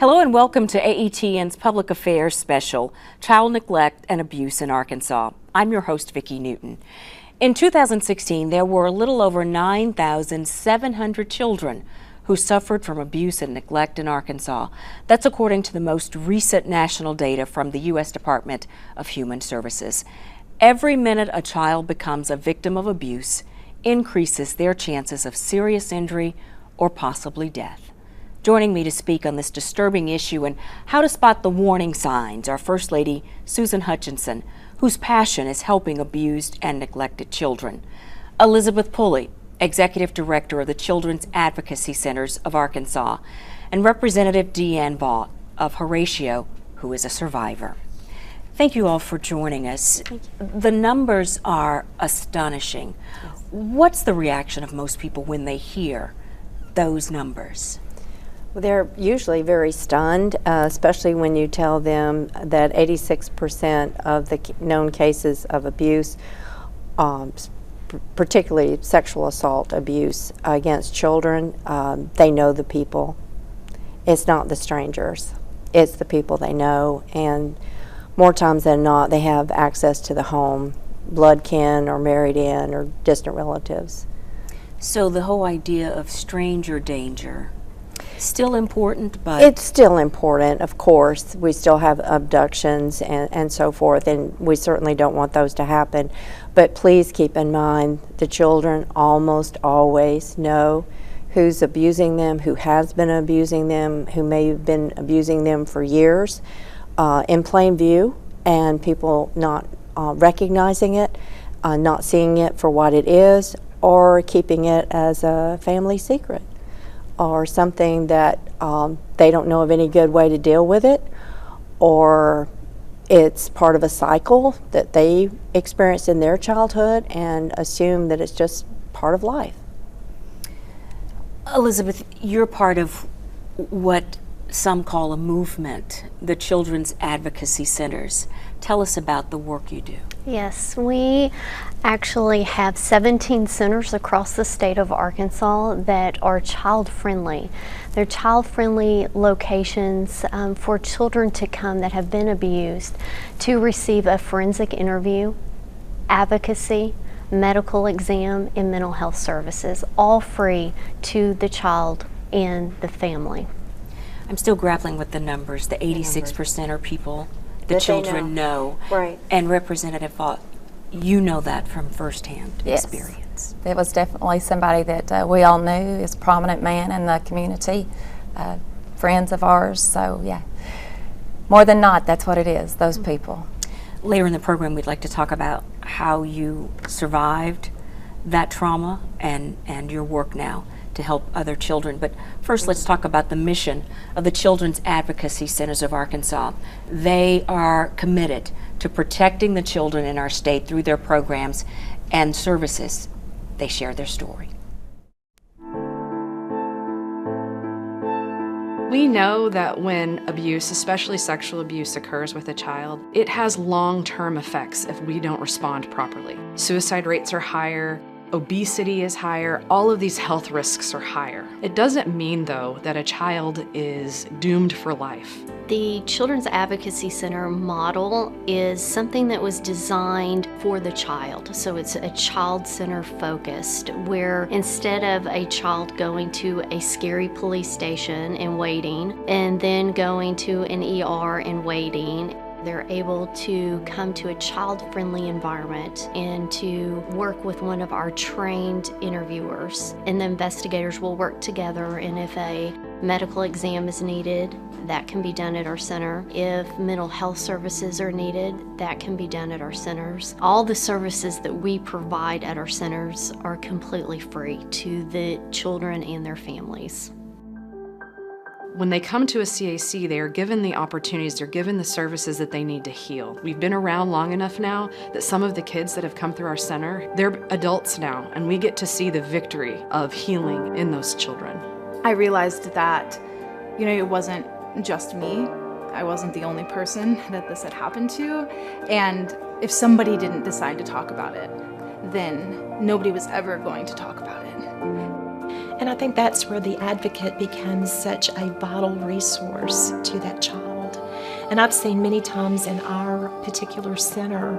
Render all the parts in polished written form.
Hello and welcome to AETN's Public Affairs Special, Child Neglect and Abuse in Arkansas. I'm your host, Vickie Newton. In 2016, there were a little over 9,700 children who suffered from abuse and neglect in Arkansas. That's according to the most recent national data from the U.S. Department of Human Services. Every minute a child becomes a victim of abuse increases their chances of serious injury or possibly death. Joining me to speak on this disturbing issue and how to spot the warning signs are First Lady Susan Hutchinson, whose passion is helping abused and neglected children; Elizabeth Pulley, Executive Director of the Children's Advocacy Centers of Arkansas; and Representative DeAnn Vaughn of Horatio, who is a survivor. Thank you all for joining us. The numbers are astonishing. Yes. What's the reaction of most people when they hear those numbers? Well, they're usually very stunned, especially when you tell them that 86% of the known cases of abuse, particularly sexual assault abuse against children, they know the people. It's not the strangers. It's the people they know, and more times than not, they have access to the home, blood kin or married in or distant relatives. So the whole idea of stranger danger, still important, but... It's still important, of course. We still have abductions and so forth, and we certainly don't want those to happen. But please keep in mind, the children almost always know who's abusing them, who has been abusing them, who may have been abusing them for years, in plain view, and people not recognizing it, not seeing it for what it is, or keeping it as a family secret, or something that they don't know of any good way to deal with it, or it's part of a cycle that they experienced in their childhood and assume that it's just part of life. Elizabeth, you're part of what some call a movement, the Children's Advocacy Centers. Tell us about the work you do. Yes, we actually have 17 centers across the state of Arkansas that are child-friendly. They're child-friendly locations for children to come that have been abused to receive a forensic interview, advocacy, medical exam, and mental health services, all free to the child and the family. I'm still grappling with the numbers. The 86% are people the children know. Right. And Representative Vaughn, you know that from firsthand experience. It was definitely somebody that we all knew, is a prominent man in the community, friends of ours. So yeah, more than not, that's what it is, those people. Later in the program, we'd like to talk about how you survived that trauma and your work now to help other children. But first, let's talk about the mission of the Children's Advocacy Centers of Arkansas. They are committed to protecting the children in our state through their programs and services. They share their story. We know that when abuse, especially sexual abuse, occurs with a child, it has long-term effects if we don't respond properly. Suicide rates are higher, obesity is higher, all of these health risks are higher. It doesn't mean, though, that a child is doomed for life. The Children's Advocacy Center model is something that was designed for the child. So it's a child center focused, where instead of a child going to a scary police station and waiting, and then going to an ER and waiting, they're able to come to a child-friendly environment and to work with one of our trained interviewers. And the investigators will work together, and if a medical exam is needed, that can be done at our center. If mental health services are needed, that can be done at our centers. All the services that we provide at our centers are completely free to the children and their families. When they come to a CAC, they are given the opportunities, they're given the services that they need to heal. We've been around long enough now that some of the kids that have come through our center, they're adults now, and we get to see the victory of healing in those children. I realized that, it wasn't just me. I wasn't the only person that this had happened to, and if somebody didn't decide to talk about it, then nobody was ever going to talk about it. And I think that's where the advocate becomes such a vital resource to that child. And I've seen many times in our particular center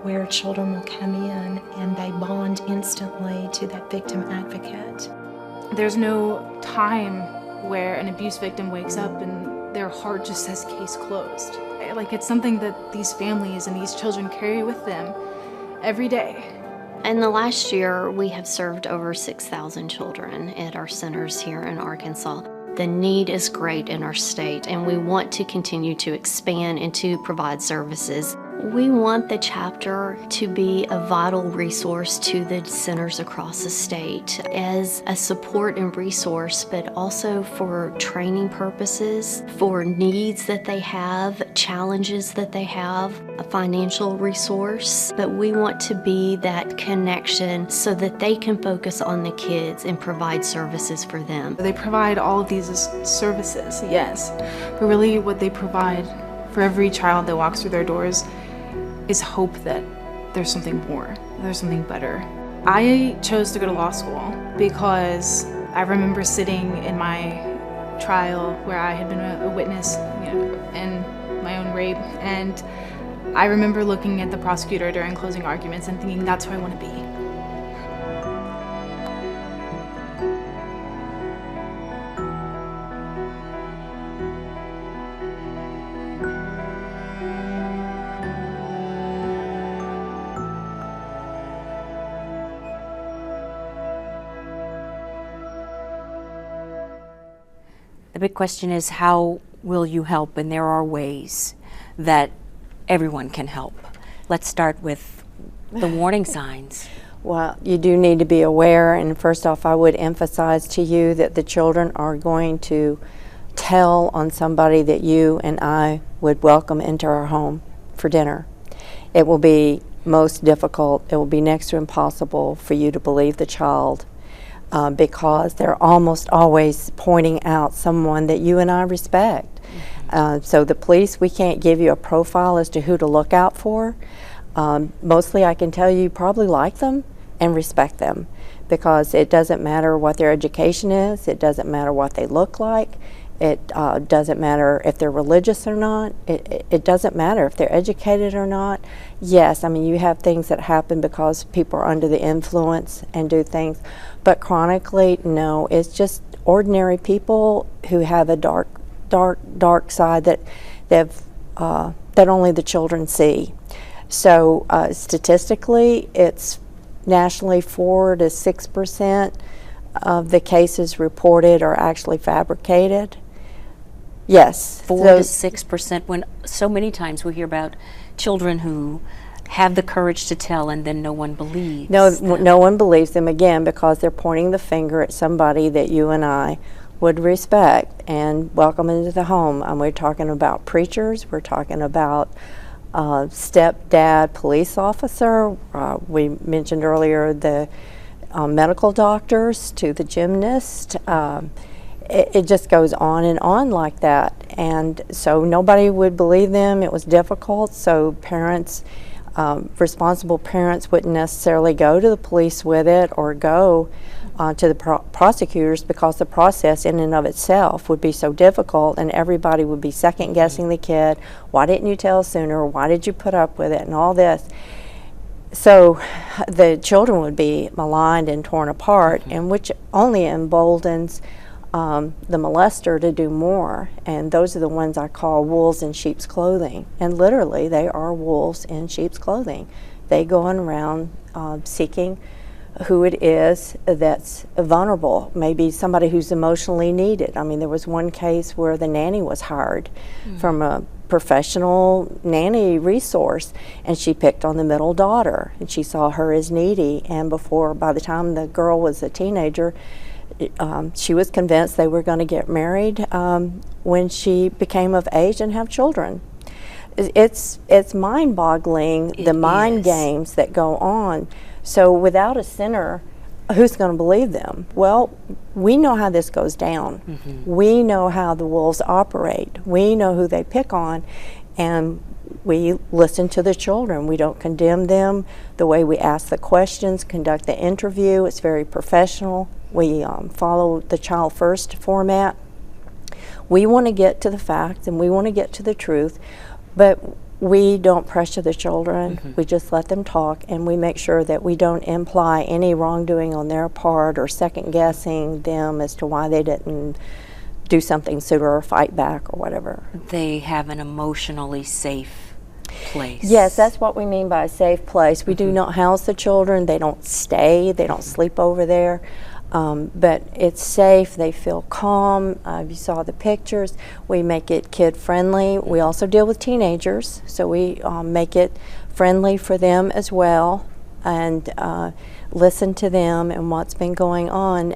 where children will come in and they bond instantly to that victim advocate. There's no time where an abuse victim wakes up and their heart just says case closed. Like, it's something that these families and these children carry with them every day. In the last year, we have served over 6,000 children at our centers here in Arkansas. The need is great in our state, and we want to continue to expand and to provide services. We want the chapter to be a vital resource to the centers across the state as a support and resource, but also for training purposes, for needs that they have, challenges that they have, a financial resource. But we want to be that connection so that they can focus on the kids and provide services for them. They provide all of these as services, yes, but really what they provide for every child that walks through their doors is hope that there's something more, there's something better. I chose to go to law school because I remember sitting in my trial where I had been a witness, in my own rape, and I remember looking at the prosecutor during closing arguments and thinking, that's who I want to be. The big question is, how will you help? And there are ways that everyone can help. Let's start with the warning signs. Well, you do need to be aware, and first off, I would emphasize to you that the children are going to tell on somebody that you and I would welcome into our home for dinner. It will be most difficult, it will be next to impossible for you to believe the child because they're almost always pointing out someone that you and I respect. So the police, we can't give you a profile as to who to look out for. Mostly I can tell you probably like them and respect them, because it doesn't matter what their education is, it doesn't matter what they look like, it doesn't matter if they're religious or not, it doesn't matter if they're educated or not. Yes, I mean, you have things that happen because people are under the influence and do things, but chronically, no, it's just ordinary people who have a dark side that that only the children see. So statistically, it's nationally 4 to 6% of the cases reported are actually fabricated. Yes. 4 to 6%, when so many times we hear about children who have the courage to tell and then no one believes them. No one believes them, again, because they're pointing the finger at somebody that you and I would respect and welcome into the home. And we're talking about preachers, we're talking about stepdad police officer, we mentioned earlier the medical doctors to the gymnast. It just goes on and on like that, and so nobody would believe them. It was difficult, so parents, responsible parents, wouldn't necessarily go to the police with it or go to the prosecutors, because the process in and of itself would be so difficult, and everybody would be second guessing the kid. Why didn't you tell sooner? Why did you put up with it? And all this. So the children would be maligned and torn apart, and which only emboldens the molester to do more. And those are the ones I call wolves in sheep's clothing. And literally, they are wolves in sheep's clothing. They go around seeking who it is that's vulnerable, maybe somebody who's emotionally needed. I mean, there was one case where the nanny was hired from a professional nanny resource, and she picked on the middle daughter, and she saw her as needy, and by the time the girl was a teenager, she was convinced they were going to get married when she became of age and have children. It's mind-boggling, the mind games that go on. So without a center, who's going to believe them? Well, we know how this goes down. We know how the wolves operate. We know who they pick on, and we listen to the children. We don't condemn them. The way we ask the questions, conduct the interview, it's very professional. We follow the child first format. We want to get to the facts and we want to get to the truth, but we don't pressure the children. We just let them talk, and we make sure that we don't imply any wrongdoing on their part or second guessing them as to why they didn't do something sooner or fight back or whatever. They have an emotionally safe place. Yes, that's what we mean by a safe place. We do not house the children. They don't stay. They don't sleep over there. But it's safe. They feel calm. You saw the pictures. We make it kid-friendly. We also deal with teenagers, so we make it friendly for them as well, and listen to them and what's been going on.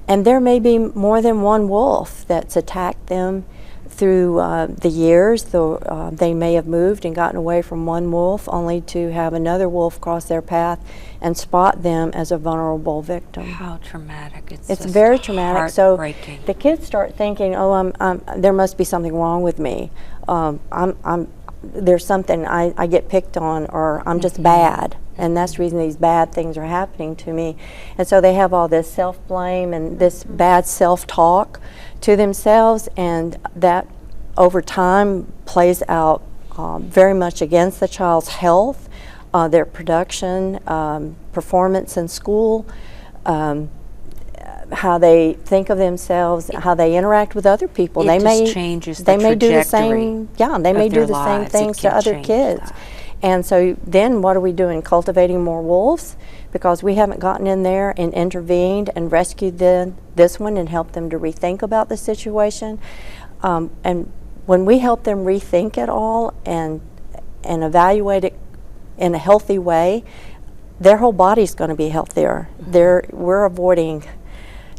And there may be more than one wolf that's attacked them through the years. They may have moved and gotten away from one wolf only to have another wolf cross their path and spot them as a vulnerable victim. How traumatic. It's very traumatic. So heartbreaking. the kids start thinking, oh, there must be something wrong with me. There's something, I get picked on, or I'm just bad. And that's the reason these bad things are happening to me. And so they have all this self-blame and this bad self-talk to themselves, and that over time plays out very much against the child's health, their production, performance in school, how they think of themselves, how they interact with other people. It just changes the may do the same. trajectory Yeah, they may of do their the same lives. things It to can other change kids. that. And so then what are we doing? Cultivating more wolves because we haven't gotten in there and intervened and rescued this one and helped them to rethink about the situation. And when we help them rethink it all and evaluate it in a healthy way, their whole body's going to be healthier. We're avoiding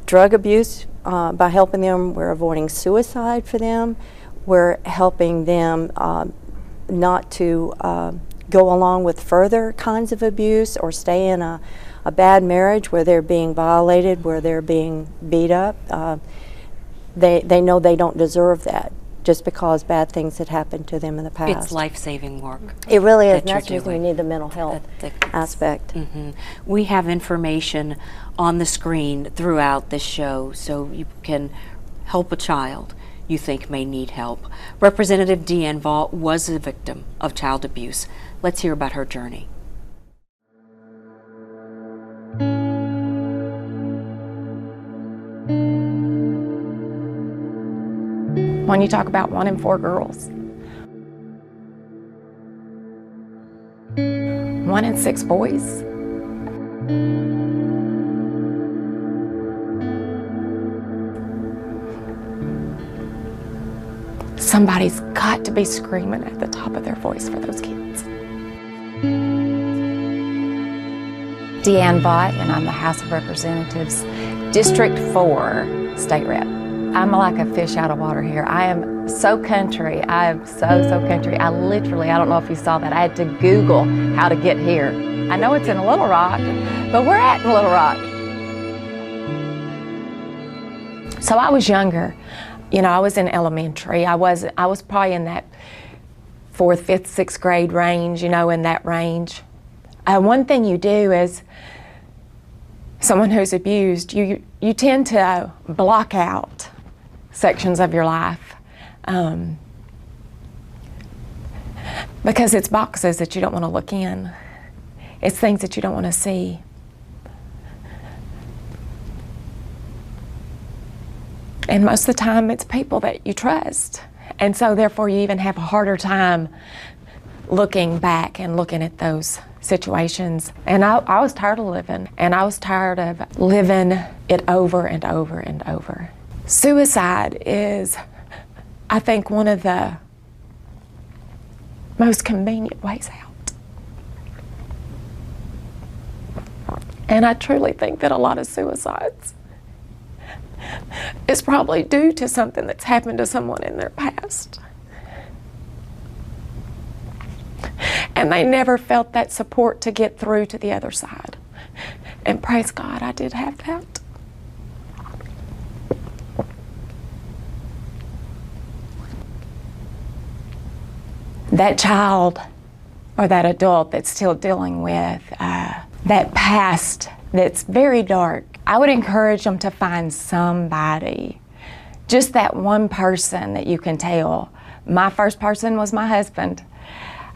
drug abuse by helping them. We're avoiding suicide for them. We're helping them not to go along with further kinds of abuse or stay in a bad marriage where they're being violated, where they're being beat up. They know they don't deserve that just because bad things had happened to them in the past. It's life-saving work. It really is, that and that's the you're reason we doing. need the mental health aspect. We have information on the screen throughout this show so you can help a child you think may need help. Representative DeAnn Vaughn was a victim of child abuse. Let's hear about her journey. When you talk about 1 in 4 girls, 1 in 6 boys, somebody's got to be screaming at the top of their voice for those kids. DeAnn Vaughn, and I'm the House of Representatives, District 4 State Rep. I'm like a fish out of water here. I am so country. I am so country. I don't know if you saw that. I had to Google how to get here. I know it's in Little Rock, but we're at Little Rock. So I was younger. You know, I was in elementary. I was probably in that 4th, 5th, 6th grade range, you know, in that range. One thing you do as someone who's abused, you tend to block out sections of your life because it's boxes that you don't want to look in. It's things that you don't want to see. And most of the time it's people that you trust. And so therefore you even have a harder time looking back and looking at those situations. And I was tired of living, and I was tired of living it over and over and over. Suicide is, I think, one of the most convenient ways out. And I truly think that a lot of suicides is probably due to something that's happened to someone in their past. And they never felt that support to get through to the other side. And praise God, I did have that. That child or that adult that's still dealing with that past that's very dark, I would encourage them to find somebody, just that one person that you can tell. My first person was my husband.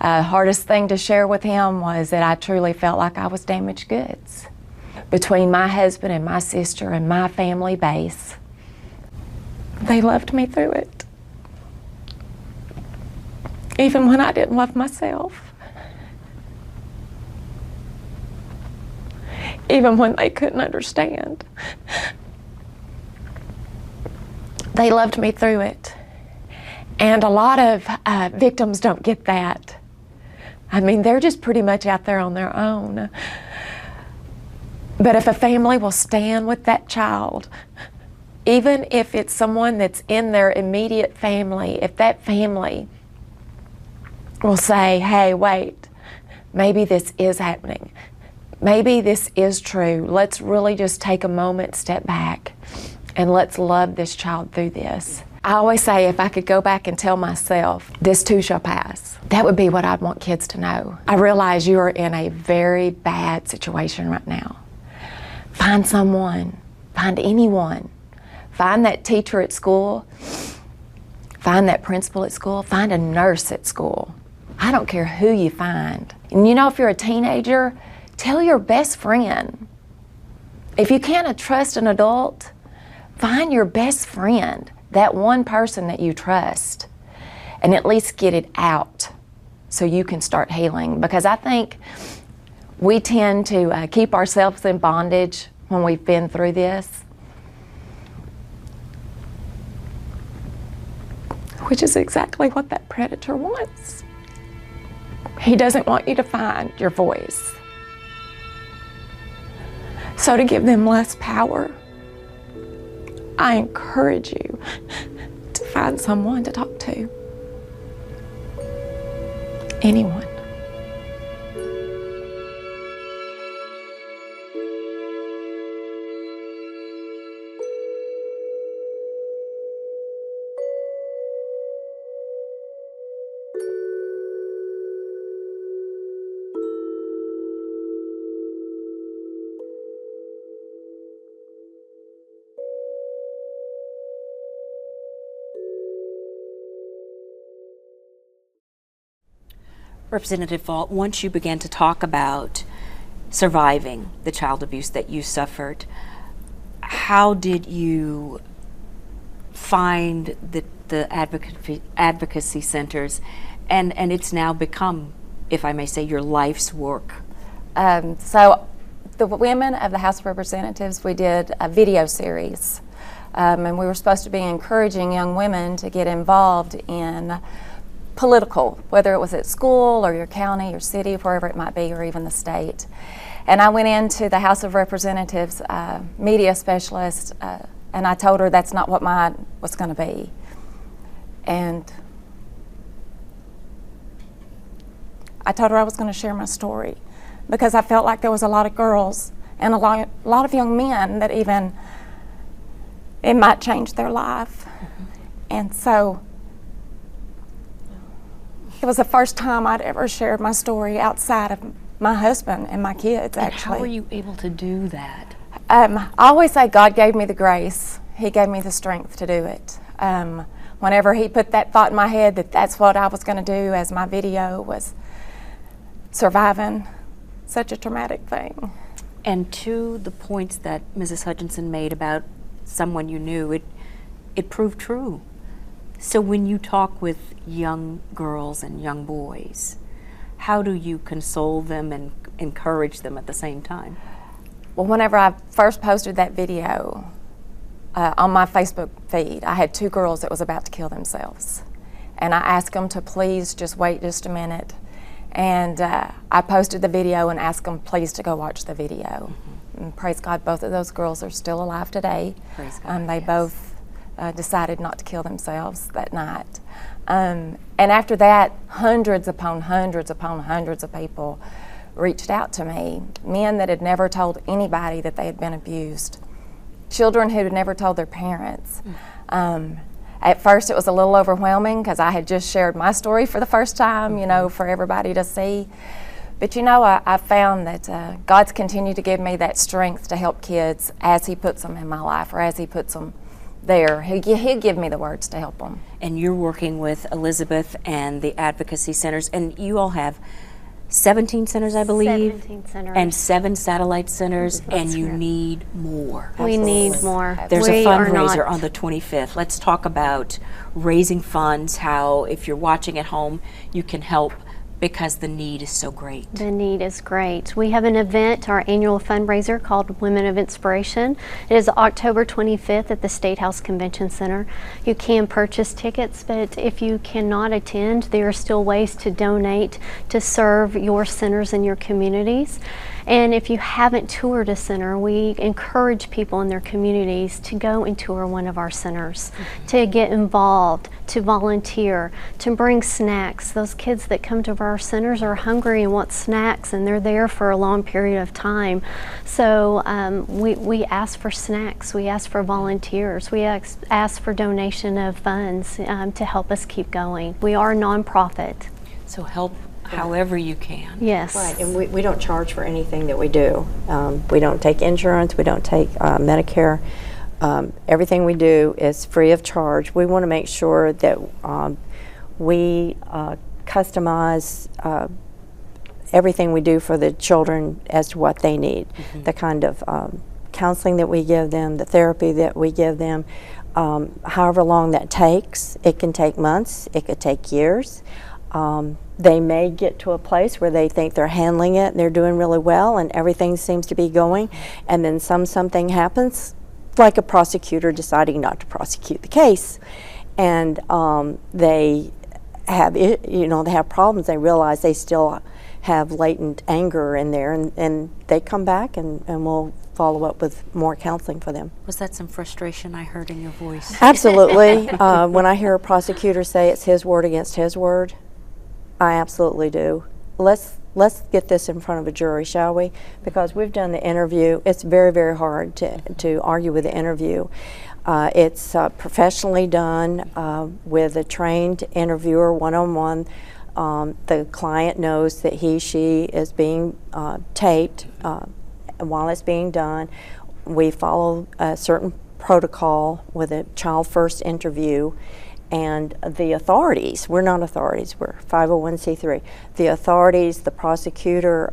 Hardest thing to share with him was that I truly felt like I was damaged goods. Between my husband and my sister and my family base, they loved me through it. Even when I didn't love myself. Even when they couldn't understand. They loved me through it. And a lot of victims don't get that. I mean, they're just pretty much out there on their own. But if a family will stand with that child, even if it's someone that's in their immediate family, if that family will say, hey, wait, maybe this is happening. Maybe this is true. Let's really just take a moment, step back, and let's love this child through this. I always say if I could go back and tell myself, this too shall pass, that would be what I'd want kids to know. I realize you are in a very bad situation right now. Find someone, find anyone. Find that teacher at school, find that principal at school, find a nurse at school. I don't care who you find. And you know, if you're a teenager, tell your best friend. If you can't trust an adult, find your best friend, that one person that you trust, and at least get it out so you can start healing. Because I think we tend to keep ourselves in bondage when we've been through this, which is exactly what that predator wants. He doesn't want you to find your voice. So to give them less power, I encourage you to find someone to talk to. Anyone. Representative Vaughn, once you began to talk about surviving the child abuse that you suffered, how did you find the advocacy centers, and it's now become, if I may say, your life's work? So the women of the House of Representatives, we did a video series, and we were supposed to be encouraging young women to get involved in political, whether it was at school or your county or city, wherever it might be, or even the state. And I went into the House of Representatives media specialist, and I told her that's not what mine was going to be. And I told her I was going to share my story, because I felt like there was a lot of girls and a lot of young men that even it might change their life. Mm-hmm. And so it was the first time I'd ever shared my story outside of my husband and my kids, actually. And how were you able to do that? I always say God gave me the grace. He gave me the strength to do it. Whenever he put that thought in my head that that's what I was going to do, as my video was surviving such a traumatic thing. And to the points that Mrs. Hutchinson made about someone you knew, it proved true. So when you talk with young girls and young boys, how do you console them and encourage them at the same time? Well, whenever I first posted that video on my Facebook feed, I had 2 girls that was about to kill themselves. And I asked them to please just wait just a minute. And I posted the video and asked them please to go watch the video. Mm-hmm. And praise God, both of those girls are still alive today. Praise God, they yes. both decided not to kill themselves that night. And after that, hundreds upon hundreds upon hundreds of people reached out to me, men that had never told anybody that they had been abused, children who had never told their parents. At first it was a little overwhelming because I had just shared my story for the first time, you know, for everybody to see. But you know, I found that God's continued to give me that strength to help kids as He puts them in my life, or as He puts them there. He'll give me the words to help them. And you're working with Elizabeth and the Advocacy Centers, and you all have 17 centers, I believe, 17 centers. and 7 satellite centers, and you need more. We need more. There's We a are fundraiser not- on the 25th. Let's talk about raising funds, how if you're watching at home, you can help because the need is so great. The need is great. We have an event, our annual fundraiser called Women of Inspiration. It is October 25th at the State House Convention Center. You can purchase tickets, but if you cannot attend, there are still ways to donate to serve your centers and your communities. And if you haven't toured a center, we encourage people in their communities to go and tour one of our centers, to get involved, to volunteer, to bring snacks. Those kids that come to our centers are hungry and want snacks, and they're there for a long period of time. So we ask for snacks, we ask for volunteers, we ask for donation of funds to help us keep going. We are a nonprofit. So help however you can. Yes. Right, and we don't charge for anything that we do. We don't take insurance, we don't take Medicare. Everything we do is free of charge. We want to make sure that we customize everything we do for the children as to what they need. The kind of counseling that we give them, the therapy that we give them, however long that takes. It can take months, it could take years. They may get to a place where they think they're handling it and they're doing really well and everything seems to be going, and then something happens, like a prosecutor deciding not to prosecute the case, and they have they have problems. They realize they still have latent anger in there, and they come back and we'll follow up with more counseling for them. Was that some frustration I heard in your voice? Absolutely. When I hear a prosecutor say it's his word against his word, I absolutely do. Let's get this in front of a jury, shall we? Because we've done the interview. It's very, very hard to argue with the interview. It's professionally done with a trained interviewer, one-on-one. The client knows that she is being taped, and while it's being done, we follow a certain protocol with a child first interview. And the authorities, we're not authorities, we're 501c3. The authorities, the prosecutor,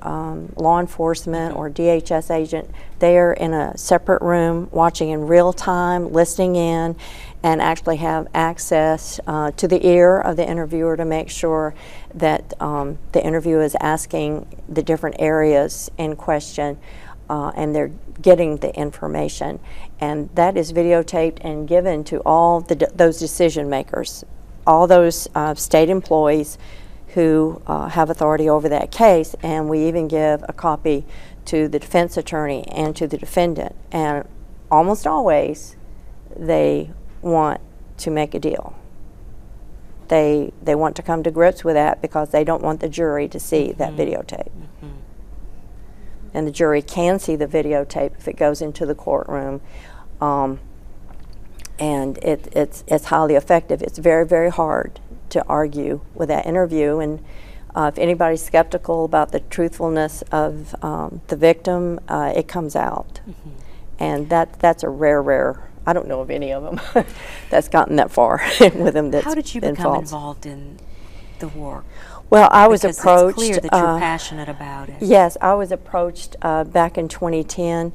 law enforcement, or DHS agent, they are in a separate room watching in real time, listening in, and actually have access to the ear of the interviewer to make sure that the interviewer is asking the different areas in question and they're getting the information. And that is videotaped and given to all those decision makers, all those state employees who have authority over that case, and we even give a copy to the defense attorney and to the defendant. And almost always they want to make a deal. They want to come to grips with that because they don't want the jury to see that videotape. And the jury can see the videotape if it goes into the courtroom. And it's highly effective. It's very, very hard to argue with that interview. And if anybody's skeptical about the truthfulness of the victim, it comes out. And that's a rare, I don't know of any of them that's gotten that far with them. How did you become involved in the work? Well, I was because approached. It's clear that you're passionate about it. Yes, I was approached back in 2010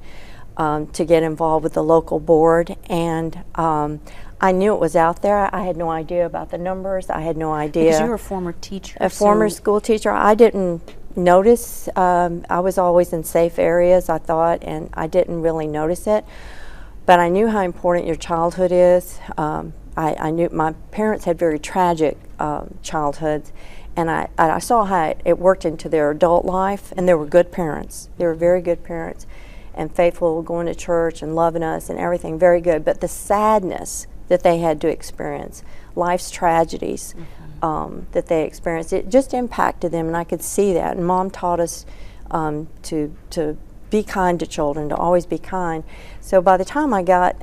to get involved with the local board, and I knew it was out there. I had no idea about the numbers. I had no idea. Because you were a former teacher. A former school teacher. I didn't notice. I was always in safe areas, I thought, and I didn't really notice it. But I knew how important your childhood is. I knew my parents had very tragic childhoods. And I saw how it worked into their adult life, and they were good parents. They were very good parents and faithful, going to church and loving us and everything, very good. But the sadness that they had to experience, life's tragedies that they experienced, it just impacted them, and I could see that. And Mom taught us to be kind to children, to always be kind. So by the time I got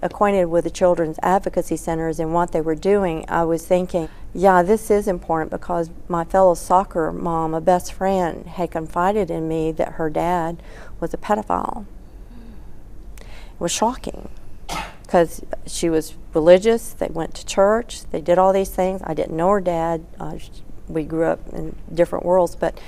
acquainted with the Children's Advocacy Centers and what they were doing, I was thinking, Yeah, this is important because my fellow soccer mom, a best friend, had confided in me that her dad was a pedophile. It was shocking because she was religious, they went to church, they did all these things. I didn't know her dad. We grew up in different worlds, but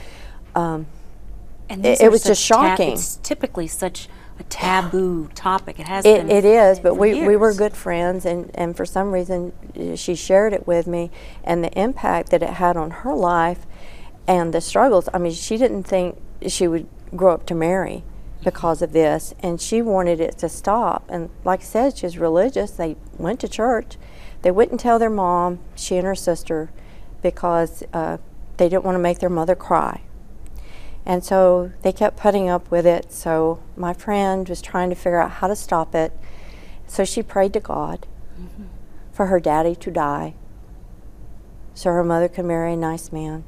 And it was just shocking. It's typically such a taboo topic. It has been. It is, but for we were years. good friends, and for some reason she shared it with me, and the impact that it had on her life and the struggles. I mean, she didn't think she would grow up to marry because of this, and she wanted it to stop. And like I said, she was religious. They went to church. They wouldn't tell their mom, she and her sister, because they didn't want to make their mother cry. And so they kept putting up with it. So my friend was trying to figure out how to stop it. So she prayed to God for her daddy to die so her mother could marry a nice man.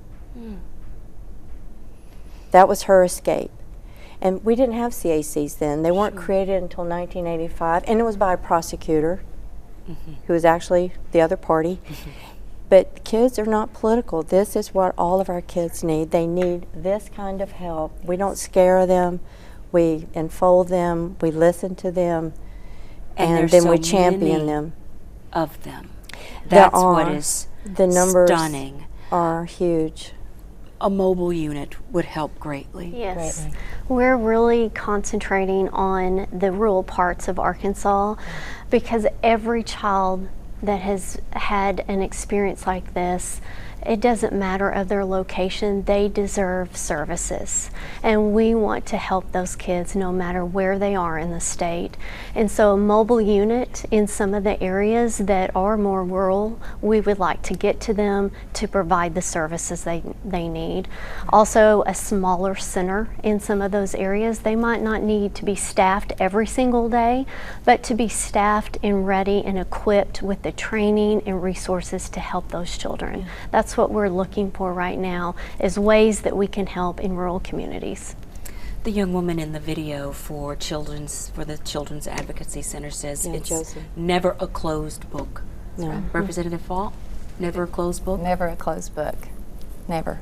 That was her escape. And we didn't have CACs then. They weren't created until 1985. And it was by a prosecutor who was actually the other party. But kids are not political. This is what all of our kids need. They need this kind of help. We don't scare them. We enfold them. We listen to them. And then we champion them. Of them. That's what is the numbers stunning. Are huge. A mobile unit would help greatly. Yes. We're really concentrating on the rural parts of Arkansas because every child that has had an experience like this, it doesn't matter of their location, they deserve services. And we want to help those kids no matter where they are in the state. And so a mobile unit in some of the areas that are more rural, we would like to get to them to provide the services they need. Also a smaller center in some of those areas, they might not need to be staffed every single day, but to be staffed and ready and equipped with the training and resources to help those children. That's what we're looking for right now, is ways that we can help in rural communities. The young woman in the video for the Children's Advocacy Center says it's Josie. never a closed book. No. Representative Vaughn, never a closed book? Never a closed book. Never.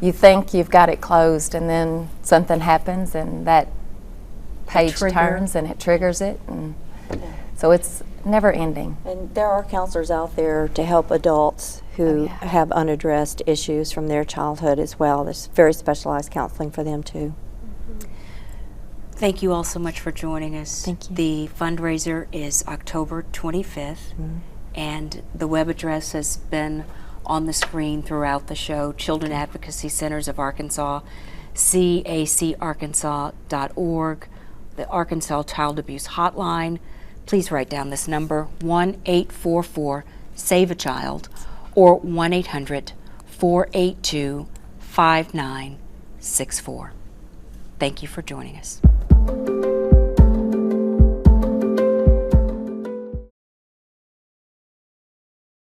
You think you've got it closed, and then something happens, and that page turns, and it triggers it. And so it's never ending. And there are counselors out there to help adults who have unaddressed issues from their childhood as well. There's very specialized counseling for them too. Thank you all so much for joining us. Thank you. The fundraiser is October 25th, and the web address has been on the screen throughout the show, Children Advocacy Centers of Arkansas, cacarkansas.org, the Arkansas Child Abuse Hotline. Please write down this number, 1-844-SAVE-A-CHILD, or 1-800-482-5964. Thank you for joining us.